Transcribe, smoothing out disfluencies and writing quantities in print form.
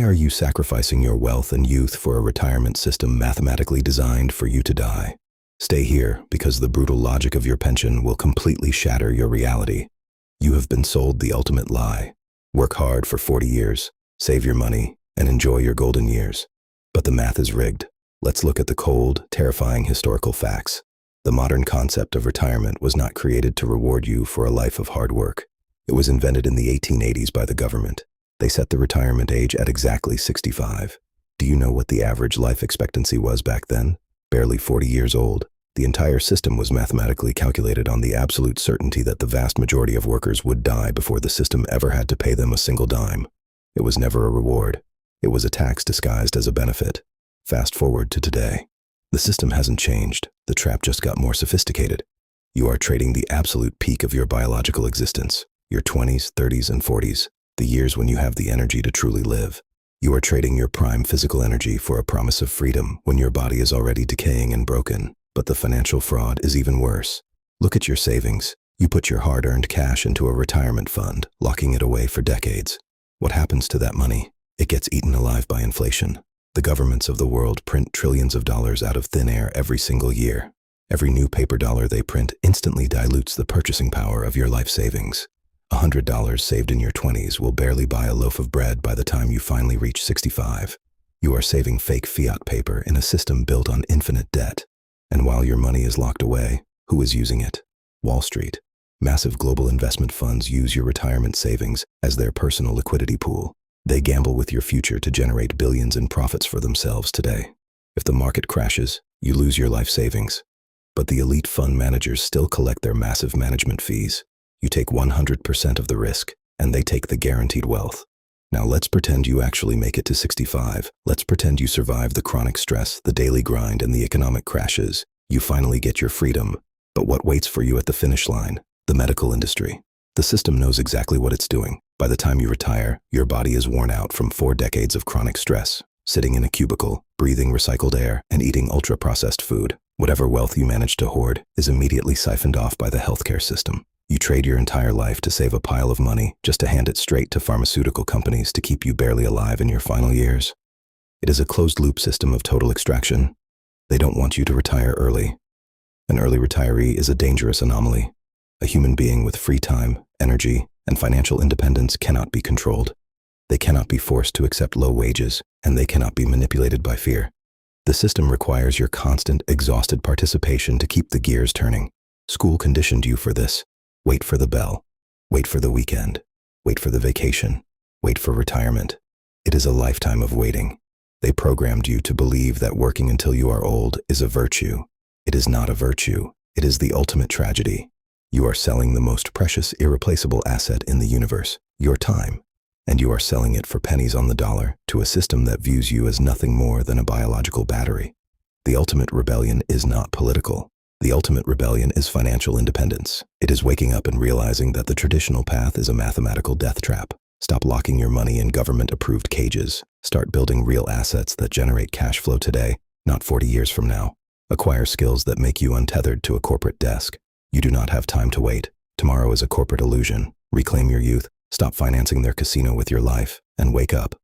Why are you sacrificing your wealth and youth for a retirement system mathematically designed for you to die? Stay here, because the brutal logic of your pension will completely shatter your reality. You have been sold the ultimate lie. Work hard for 40 years, save your money, and enjoy your golden years. But the math is rigged. Let's look at the cold, terrifying historical facts. The modern concept of retirement was not created to reward you for a life of hard work. It was invented in the 1880s by the government. They set the retirement age at exactly 65. Do you know what the average life expectancy was back then? Barely 40 years old. The entire system was mathematically calculated on the absolute certainty that the vast majority of workers would die before the system ever had to pay them a single dime. It was never a reward. It was a tax disguised as a benefit. Fast forward to today. The system hasn't changed. The trap just got more sophisticated. You are trading the absolute peak of your biological existence, your 20s, 30s, and 40s, the years when you have the energy to truly live. You are trading your prime physical energy for a promise of freedom when your body is already decaying and broken. But the financial fraud is even worse. Look at your savings. You put your hard-earned cash into a retirement fund, locking it away for decades. What happens to that money? It gets eaten alive by inflation. The governments of the world print trillions of dollars out of thin air every single year. Every new paper dollar they print instantly dilutes the purchasing power of your life savings. $100 saved in your 20s will barely buy a loaf of bread by the time you finally reach 65. You are saving fake fiat paper in a system built on infinite debt. And while your money is locked away, who is using it? Wall Street. Massive global investment funds use your retirement savings as their personal liquidity pool. They gamble with your future to generate billions in profits for themselves today. If the market crashes, you lose your life savings. But the elite fund managers still collect their massive management fees. You take 100% of the risk, and they take the guaranteed wealth. Now let's pretend you actually make it to 65. Let's pretend you survive the chronic stress, the daily grind, and the economic crashes. You finally get your freedom. But what waits for you at the finish line? The medical industry. The system knows exactly what it's doing. By the time you retire, your body is worn out from 4 decades of chronic stress, sitting in a cubicle, breathing recycled air, and eating ultra-processed food. Whatever wealth you managed to hoard is immediately siphoned off by the healthcare system. You trade your entire life to save a pile of money just to hand it straight to pharmaceutical companies to keep you barely alive in your final years. It is a closed-loop system of total extraction. They don't want you to retire early. An early retiree is a dangerous anomaly. A human being with free time, energy, and financial independence cannot be controlled. They cannot be forced to accept low wages, and they cannot be manipulated by fear. The system requires your constant, exhausted participation to keep the gears turning. School conditioned you for this. Wait for the bell. Wait for the weekend. Wait for the vacation. Wait for retirement. It is a lifetime of waiting. They programmed you to believe that working until you are old is a virtue. It is not a virtue. It is the ultimate tragedy. You are selling the most precious, irreplaceable asset in the universe, your time. And you are selling it for pennies on the dollar to a system that views you as nothing more than a biological battery. The ultimate rebellion is not political. The ultimate rebellion is financial independence. It is waking up and realizing that the traditional path is a mathematical death trap. Stop locking your money in government-approved cages. Start building real assets that generate cash flow today, not 40 years from now. Acquire skills that make you untethered to a corporate desk. You do not have time to wait. Tomorrow is a corporate illusion. Reclaim your youth. Stop financing their casino with your life, and wake up.